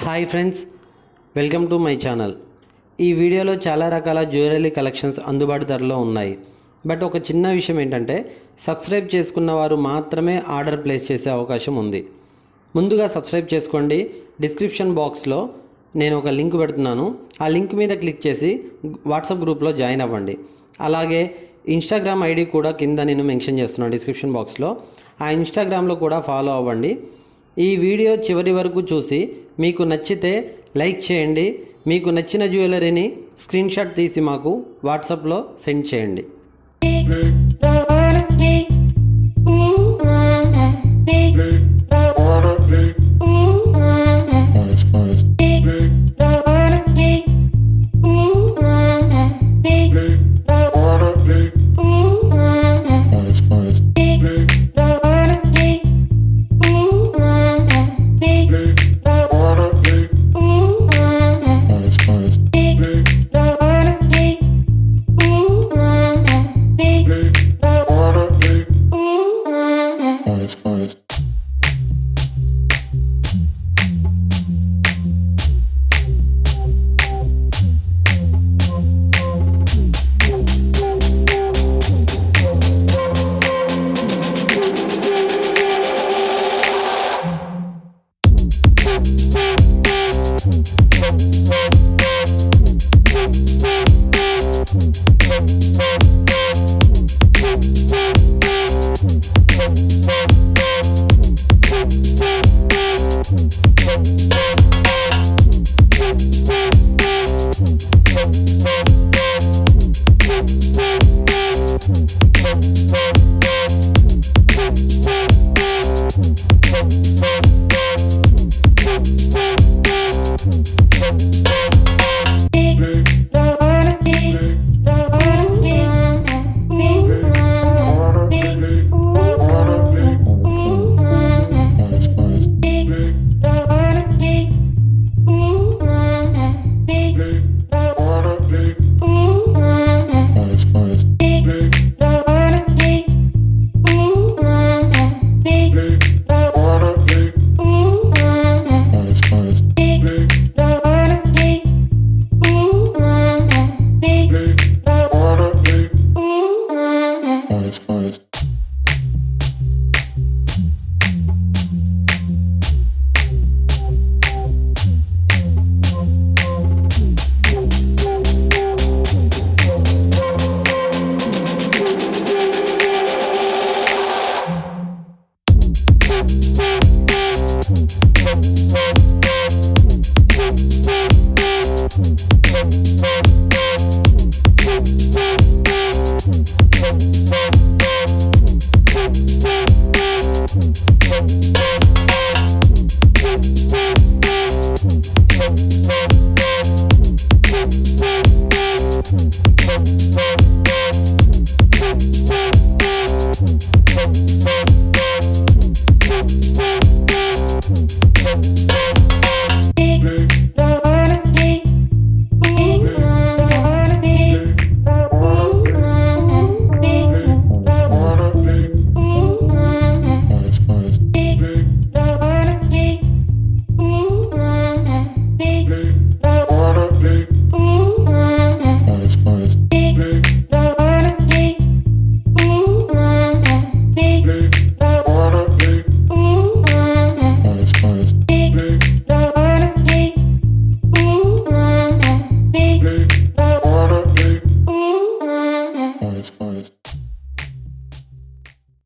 Hi friends, welcome to my channel. ఈ వీడియోలో చాలా రకాల జ్యువెలరీ కలెక్షన్స్ అందుబాటు ధరలో ఉన్నాయి. బట్ ఒక చిన్న విషయం ఏంటంటే సబ్స్క్రైబ్ చేసుకున్న వారు మాత్రమే ఆర్డర్ ప్లేస్ చేసే అవకాశం ఉంది. ముందుగా సబ్స్క్రైబ్ చేసుకోండి. డిస్క్రిప్షన్ బాక్స్లో నేను ఒక లింక్ పెడుతున్నాను. ఆ లింక్ మీద క్లిక్ చేసి వాట్సాప్ గ్రూప్లో జాయిన్ అవ్వండి. అలాగే ఇన్స్టాగ్రామ్ ఐడి కూడా కింద నేను మెన్షన్ చేస్తున్నాను డిస్క్రిప్షన్ బాక్స్లో. ఆ ఇన్స్టాగ్రామ్లో కూడా ఫాలో అవ్వండి. ఈ వీడియో చివరి వరకు చూసి మీకు నచ్చితే లైక్ చేయండి. మీకు నచ్చిన జ్యువెలరీని స్క్రీన్ షాట్ తీసి మాకు వాట్సాప్లో సెండ్ చేయండి.